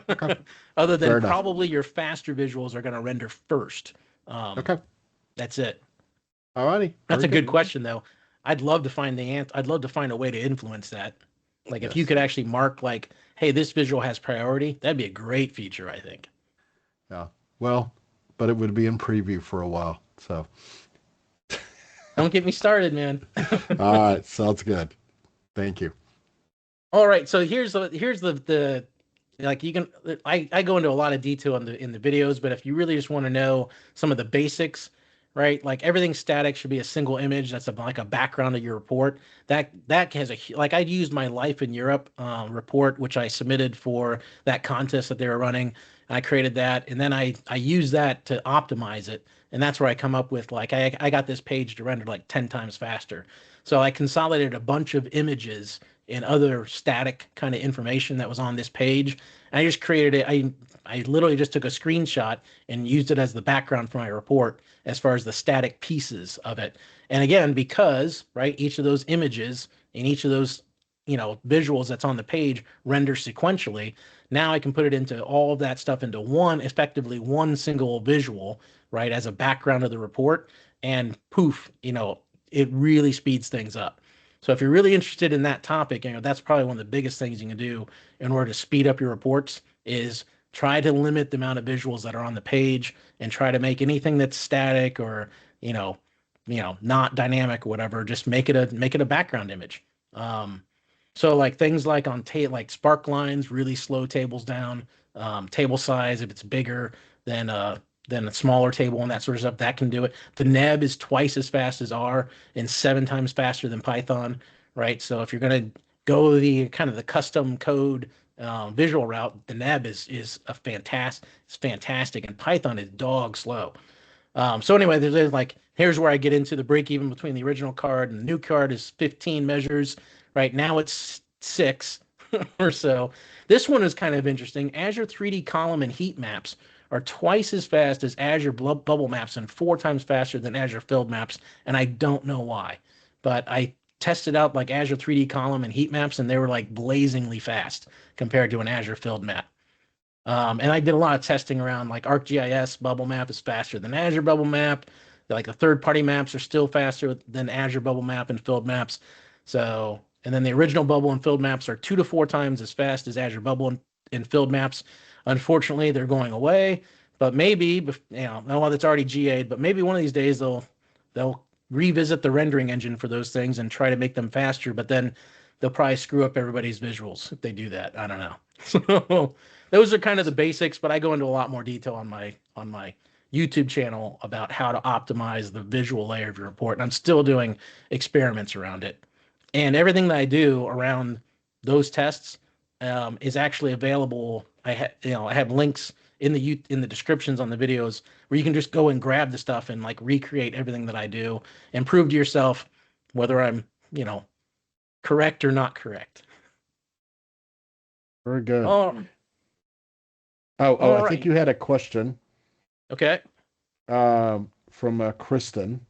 Okay. other than Fair enough. probably your faster visuals are going to render first. Okay. That's it. All righty. That's a Very good question, though. I'd love to find I'd love to find a way to influence that. Like if you Yes. could actually mark like, hey, this visual has priority, that'd be a great feature, I think. Yeah. Well, but it would be in preview for a while. So, Don't get me started, man. all right. Sounds good. Thank you. All right, so here's the like you can I go into a lot of detail in the videos, but if you really just want to know some of the basics, right? Like everything static should be a single image that's like a background of your report. That has like I used my Life in Europe report, which I submitted for that contest that they were running. I created that, and then I use that to optimize it, and that's where I come up with like I got this page to render like 10 times faster. So I consolidated a bunch of images and other static kind of information that was on this page. And I just created it. I literally just took a screenshot and used it as the background for my report as far as the static pieces of it. And again, because right, each of those images and each of those visuals that's on the page render sequentially. Now I can put it into all of that stuff into effectively one single visual, right, as a background of the report, and poof, it really speeds things up. So if you're really interested in that topic, that's probably one of the biggest things you can do in order to speed up your reports is try to limit the amount of visuals that are on the page and try to make anything that's static or, not dynamic or whatever, just make it a background image. So like things like on like spark lines really slow tables down. Table size, if it's bigger than a smaller table and that sort of stuff, that can do it. The neb is twice as fast as R and 7 times faster than Python, right? So if you're going to go the kind of the custom code visual route, the neb is fantastic, and Python is dog slow. So anyway, there's like, here's where I get into the break even between the original card and the new card is 15 measures. Right now it's 6 or so. This one is kind of interesting. Azure 3D column and heat maps are twice as fast as Azure bubble maps and 4 times faster than Azure filled maps. And I don't know why, but I tested out like Azure 3D column and heat maps, and they were like blazingly fast compared to an Azure filled map. And I did a lot of testing around like ArcGIS bubble map is faster than Azure bubble map. Like the third-party maps are still faster than Azure bubble map and filled maps. So, and then the original bubble and filled maps are 2 to 4 times as fast as Azure bubble and filled maps. Unfortunately, they're going away, but maybe, well, it's already GA'd, but maybe one of these days they'll revisit the rendering engine for those things and try to make them faster, but then they'll probably screw up everybody's visuals if they do that. I don't know. So those are kind of the basics, but I go into a lot more detail on my YouTube channel about how to optimize the visual layer of your report. And I'm still doing experiments around it. And everything that I do around those tests is actually available. I have links in the descriptions on the videos where you can just go and grab the stuff and like recreate everything that I do and prove to yourself whether I'm, correct or not correct. Very good. Oh, I all think right. you had a question Okay. from Kristen.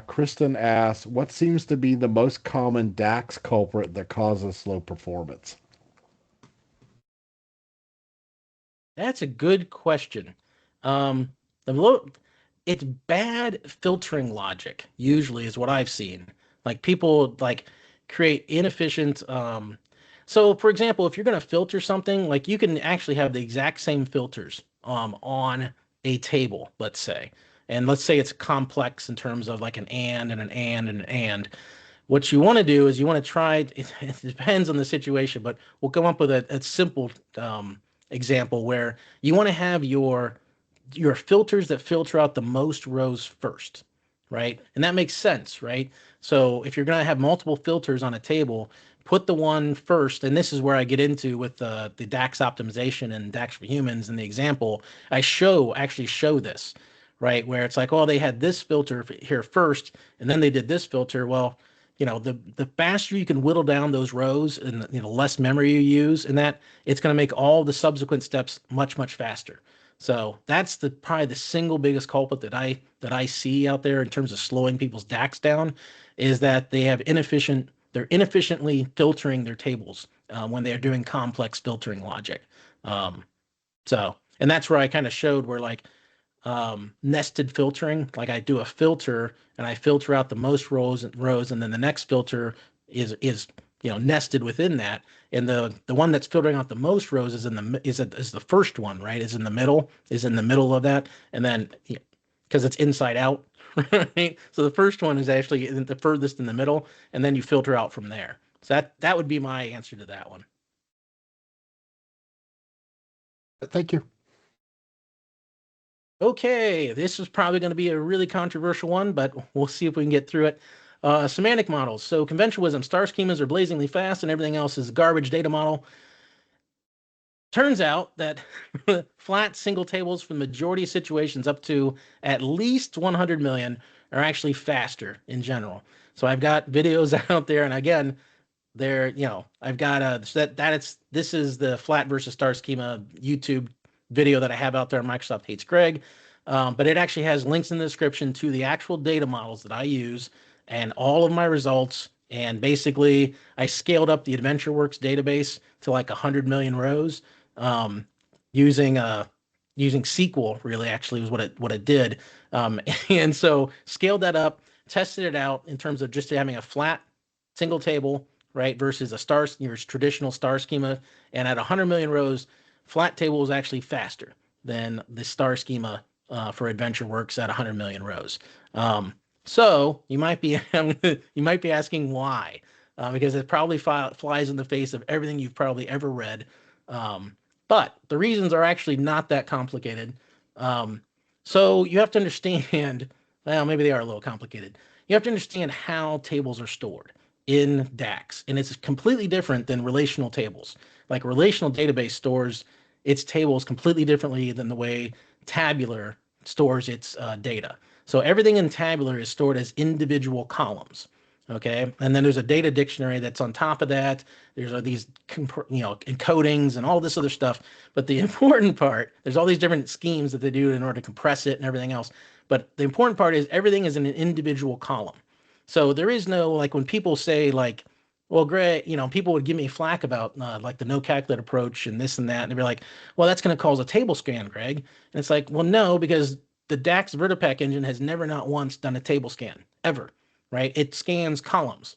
Kristen asks, what seems to be the most common DAX culprit that causes slow performance? That's a good question. Um, the lo It's bad filtering logic, usually is what I've seen. Like people like create inefficient so for example, if you're going to filter something, like you can actually have the exact same filters on a table, let's say. And let's say it's complex in terms of like an and and an and and an and. What you want to do is you want to try, it depends on the situation, but we'll come up with a simple example where you want to have your filters that filter out the most rows first, right? And that makes sense, right? So if you're going to have multiple filters on a table, put the one first. And this is where I get into with the DAX optimization and DAX for humans. And the example I actually show this, right? Where it's like, oh, they had this filter here first, and then they did this filter. Well, the faster you can whittle down those rows and less memory you use, and that it's going to make all the subsequent steps much faster. So that's probably the single biggest culprit that I see out there in terms of slowing people's DAX down, is that they're inefficiently filtering their tables when they're doing complex filtering logic. Um, and that's where I kind of showed where like nested filtering, like I do a filter and I filter out the most rows, and then the next filter is nested within that, and the one that's filtering out the most rows is the first one, right? Is in the middle of that, and then because it's inside out, right? So the first one is actually the furthest in the middle, and then you filter out from there. So that would be my answer to that one. Thank you. Okay, this is probably going to be a really controversial one, but we'll see if we can get through it. Semantic models. So conventional wisdom, star schemas are blazingly fast and everything else is garbage data model. Turns out that flat single tables for the majority of situations up to at least 100 million are actually faster in general. So I've got videos out there, and again, I've got this is the flat versus star schema YouTube video that I have out there on Microsoft Hates Greg. But it actually has links in the description to the actual data models that I use and all of my results. And basically, I scaled up the AdventureWorks database to like 100 million rows um, using SQL. Really, actually, was what it did. And so scaled that up, tested it out in terms of just having a flat single table, right, versus your traditional star schema. And at 100 million rows, flat table is actually faster than the star schema for AdventureWorks at 100 million rows. So you might be you might be asking why. because it probably flies in the face of everything you've probably ever read. But the reasons are actually not that complicated. So you have to understand, well, maybe they are a little complicated. You have to understand how tables are stored in DAX, and it's completely different than relational tables. Like relational database stores its tables completely differently than the way tabular stores its data. So everything in tabular is stored as individual columns. Okay, and then there's a data dictionary that's on top of that. There's these encodings and all this other stuff. But the important part, there's all these different schemes that they do in order to compress it and everything else. But the important part is everything is in an individual column. So there is no, like when people say like, well, Greg, people would give me flack about like the no calculate approach and this and that. And they'd be like, well, that's going to cause a table scan, Greg. And it's like, well, no, because the DAX Vertipack engine has never not once done a table scan ever, right? It scans columns,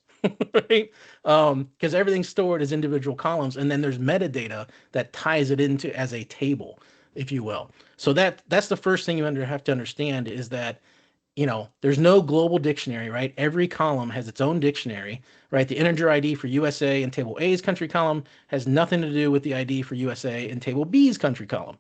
right? Because everything's stored as individual columns. And then there's metadata that ties it into as a table, if you will. So that's the first thing you have to understand is that there's no global dictionary, right? Every column has its own dictionary, right? The integer ID for USA in table A's country column has nothing to do with the ID for USA in table B's country column.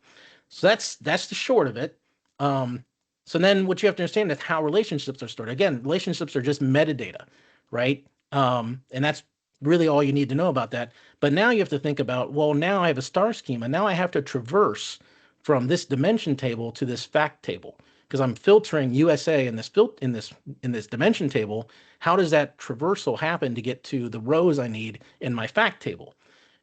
So that's the short of it. So then what you have to understand is how relationships are stored. Again, relationships are just metadata, right? And that's really all you need to know about that. But now you have to think about, well, now I have a star schema. Now I have to traverse from this dimension table to this fact table because I'm filtering USA in this dimension table. How does that traversal happen to get to the rows I need in my fact table?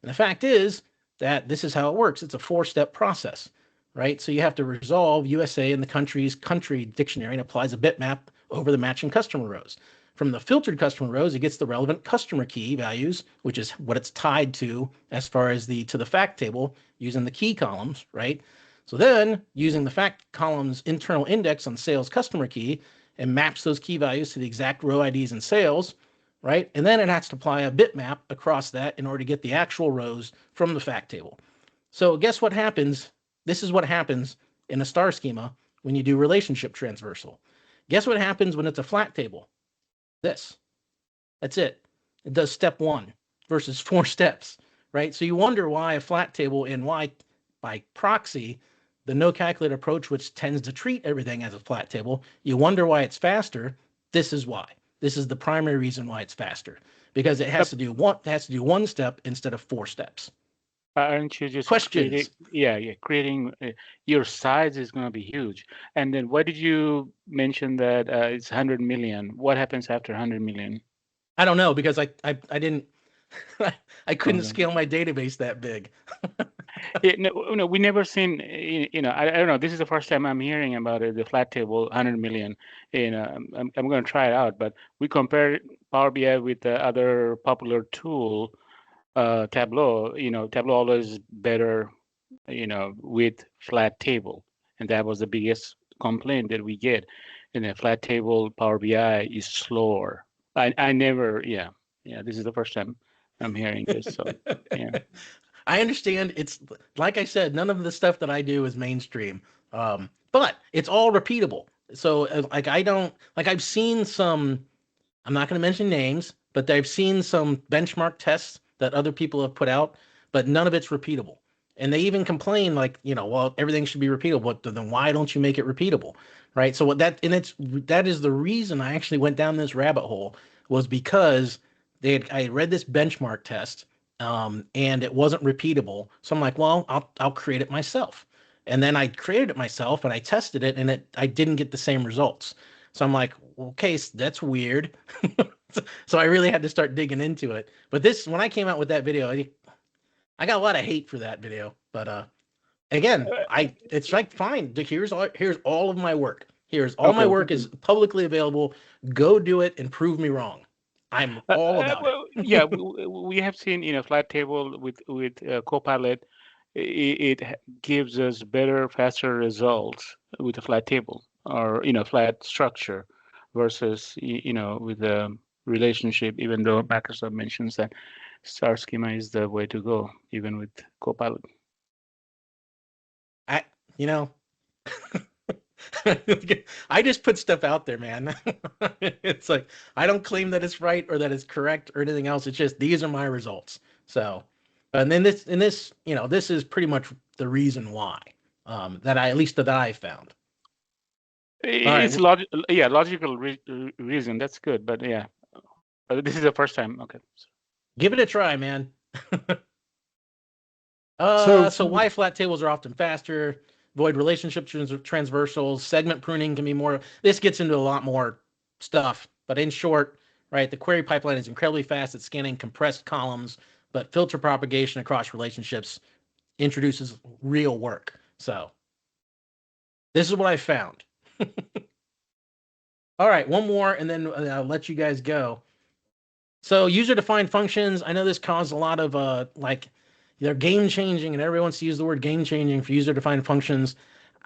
And the fact is that this is how it works. It's a 4-step process, right? So you have to resolve USA in the country's country dictionary and applies a bitmap over the matching customer rows. From the filtered customer rows, it gets the relevant customer key values, which is what it's tied to as far as to the fact table using the key columns, right? So then using the fact column's internal index on sales customer key and maps those key values to the exact row IDs in sales, right? And then it has to apply a bitmap across that in order to get the actual rows from the fact table. So guess what happens? This is what happens in a star schema when you do relationship transversal. Guess what happens when it's a flat table? This. That's it. It does step 1 versus 4 steps, right? So you wonder why a flat table and why by proxy the no calculate approach, which tends to treat everything as a flat table, you wonder why it's faster. This is why. This is the primary reason why it's faster because it has to do one step instead of 4 steps. Aren't you just questions? Creating your size is going to be huge. And then why did you mention that it's 100 million? What happens after 100 million? I don't know because I didn't I couldn't scale my database that big. No, we never seen. I don't know. This is the first time I'm hearing about it. The flat table, 100 million. I'm going to try it out. But we compare Power BI with the other popular tool, Tableau. Tableau always better, with flat table, and that was the biggest complaint that we get. In a flat table, Power BI is slower. I never. This is the first time I'm hearing this. So yeah. I understand. It's like I said, none of the stuff that I do is mainstream, but it's all repeatable. So I've seen some, I'm not going to mention names, but I've seen some benchmark tests that other people have put out, but none of it's repeatable. And they even complain like, well, everything should be repeatable. Then why don't you make it repeatable? Right. So that is the reason I actually went down this rabbit hole was because I read this benchmark test. And it wasn't repeatable. So I'm like, well, I'll create it myself. And then I created it myself and I tested it and I didn't get the same results. So I'm like, okay, that's weird. So I really had to start digging into it. But when I came out with that video, I got a lot of hate for that video. But again, it's like, fine, here's all of my work. Here's all my work is publicly available. Go do it and prove me wrong. I'm all about it. Yeah, we have seen flat table with Copilot. It gives us better, faster results with a flat table or flat structure versus with the relationship. Even though Microsoft mentions that star schema is the way to go, even with Copilot. I just put stuff out there, man. It's like I don't claim that it's right or that it's correct or anything else. It's just these are my results. So, and then this, this is pretty much the reason why that I at least that I found. All right. It's logical reason. That's good, but yeah, but this is the first time. Okay. Give it a try, man. So why flat tables are often faster, void relationship transversals, segment pruning can be more. This gets into a lot more stuff, but in short, right, the query pipeline is incredibly fast at scanning compressed columns, but filter propagation across relationships introduces real work. So this is what I found. All right, one more, and then I'll let you guys go. So user-defined functions, I know this caused a lot of they're game-changing, and everyone wants to use the word game-changing for user-defined functions.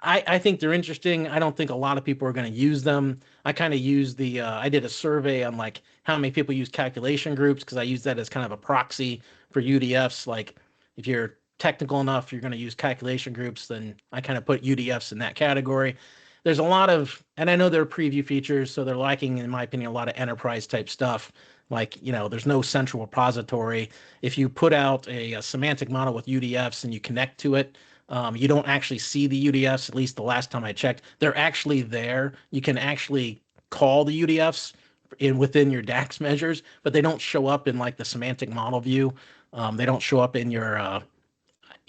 I think they're interesting. I don't think a lot of people are going to use them. I kind of use I did a survey on like how many people use calculation groups because I use that as kind of a proxy for UDFs. Like if you're technical enough, you're going to use calculation groups, then I kind of put UDFs in that category. There's a lot of, and I know they're preview features, so they're lacking, in my opinion, a lot of enterprise type stuff. Like, there's no central repository. If you put out a semantic model with UDFs and you connect to it, you don't actually see the UDFs, at least the last time I checked. They're actually there. You can actually call the UDFs within your DAX measures, but they don't show up in like the semantic model view. They don't show up in your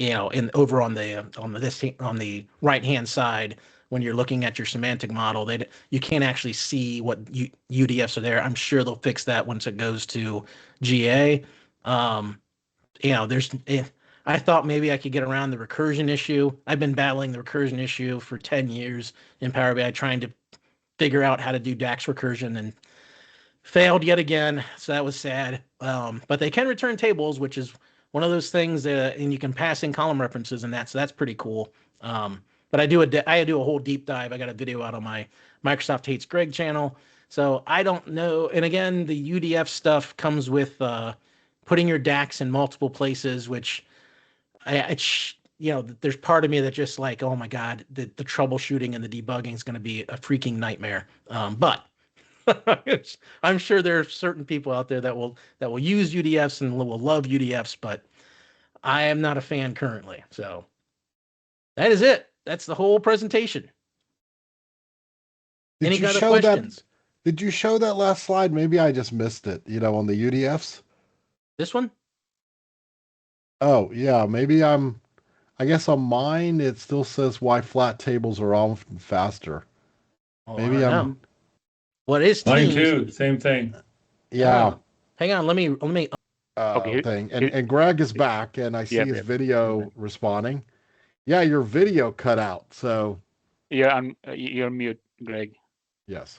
over on the right hand side when you're looking at your semantic model. You can't actually see what UDFs are there. I'm sure they'll fix that once it goes to GA. I thought maybe I could get around the recursion issue. I've been battling the recursion issue for 10 years in Power BI, trying to figure out how to do DAX recursion, and failed yet again. So that was sad. But they can return tables, which is one of those things and you can pass in column references and that. So that's pretty cool. But I do a whole deep dive. I got a video out on my Microsoft Hates Greg channel. So I don't know. And again, the UDF stuff comes with putting your DAX in multiple places, which there's part of me that just like, oh my God, the troubleshooting and the debugging is going to be a freaking nightmare. But I'm sure there are certain people out there that will use UDFs and will love UDFs, but I am not a fan currently. So that is it. That's the whole presentation. Any other questions? Did you show that last slide? Maybe I just missed it, on the UDFs. This one? Oh, yeah. Maybe I guess on mine, it still says why flat tables are often faster. Maybe I'm. What is Mine too? Same thing. Yeah. Hang on. Let me. Okay. Thing. And Greg is back, and I see his video responding. Yeah, your video cut out. So. You're mute, Greg. Yes.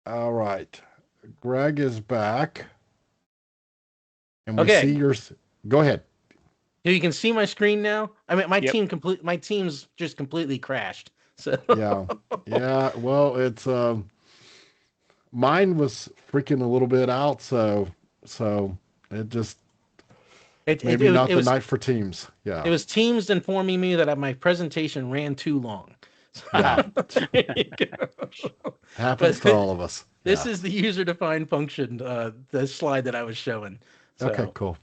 All right. Greg is back. And we see yours. Go ahead. You can see my screen now. I mean, my team's just completely crashed. So yeah. Well, it's mine was freaking a little bit out, so it just maybe not the night for Teams. Yeah, it was Teams informing me that my presentation ran too long. Yeah, happens to all of us. This is the user-defined function, the slide that I was showing. So. Okay, cool.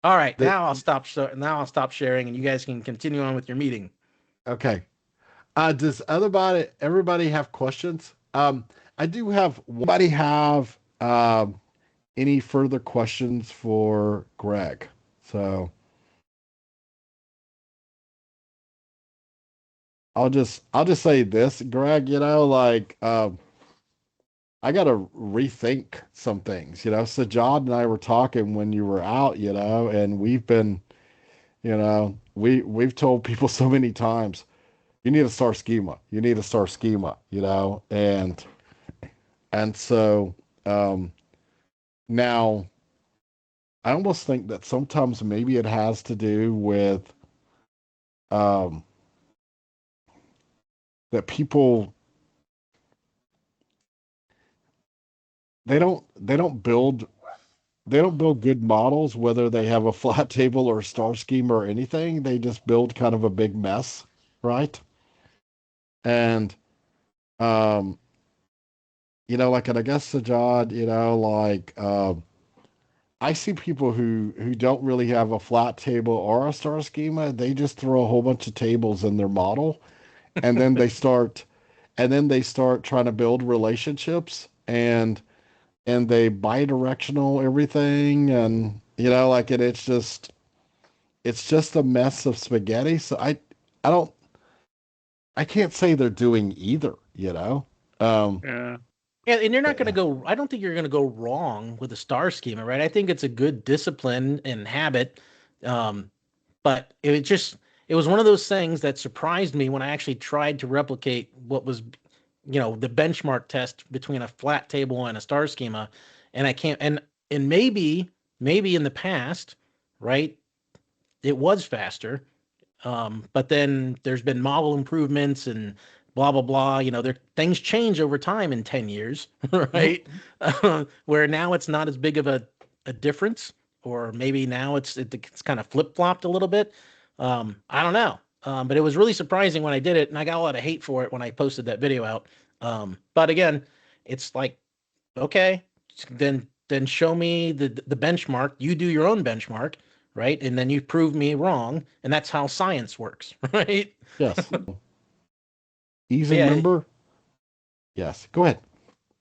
All right, now I'll stop sharing, and you guys can continue on with your meeting. Okay. Does everybody have questions? I do have. Anybody have any further questions for Greg? So I'll just say this, Greg. I got to rethink some things, Sajad and I were talking when you were out, and we've been, we've told people so many times, you need a star schema, and so, now I almost think that sometimes maybe it has to do with, that people, they don't build build good models, whether they have a flat table or a star schema or anything. They just build kind of a big mess, right? And um, like, and I guess Sajad, like I see people who don't really have a flat table or a star schema. They just throw a whole bunch of tables in their model, and then they start trying to build relationships, and they bidirectional everything, and like it's just a mess of spaghetti. So I don't I can't say they're doing either. Um, Yeah. Yeah, and you're not going to yeah. go. I don't think you're going to go wrong with a star schema, right? I think it's a good discipline and habit. Um, but it was one of those things that surprised me when I actually tried to replicate what was, the benchmark test between a flat table and a star schema, and I can't. And maybe in the past, right, it was faster. But then there's been model improvements and blah blah blah. Things change over time in 10 years, Mhm. right? Where now it's not as big of a difference, or maybe now it's kind of flip flopped a little bit. I don't know. But it was really surprising when I did it, and I got a lot of hate for it when I posted that video out. But again, it's like, okay, then show me the benchmark. You do your own benchmark, right? And then you prove me wrong, and that's how science works, right? Yes. Easy, Yeah, remember? Yes. Go ahead.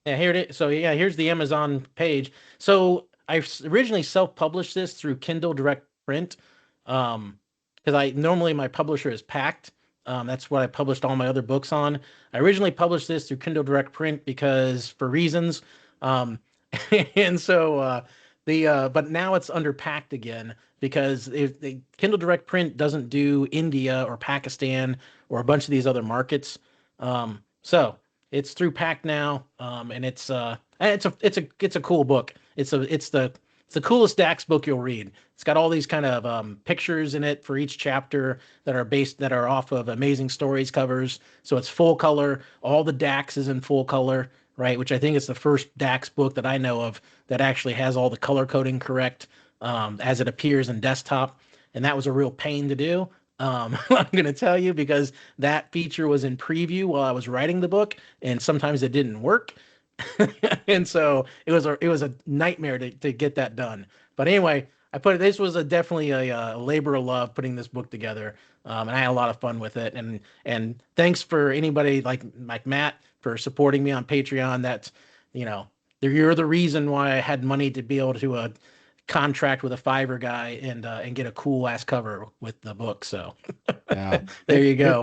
yeah, here it is. So yeah, here's the Amazon page. So originally self-published this through Kindle Direct Print, because I normally my publisher is Packed. That's what I published all my other books on. I originally published this through Kindle Direct Print because for reasons, um, and so but now it's under Packed again because if the Kindle Direct Print doesn't do India or Pakistan or a bunch of these other markets. So it's through Pack now, and it's a cool book. It's the coolest DAX book you'll read. It's got all these kind of pictures in it for each chapter that are off of Amazing Stories covers. So it's full color. All the DAX is in full color, right? Which I think is the first DAX book that I know of that actually has all the color coding correct as it appears in desktop. And that was a real pain to do. I'm going to tell you because that feature was in preview while I was writing the book, and sometimes it didn't work. And so it was a nightmare to get that done. But anyway, this was definitely a labor of love putting this book together, and I had a lot of fun with it. And thanks for anybody like Matt for supporting me on Patreon. That's you know you're the reason why I had money to be able to contract with a Fiverr guy and get a cool ass cover with the book. So Yeah. there you It go.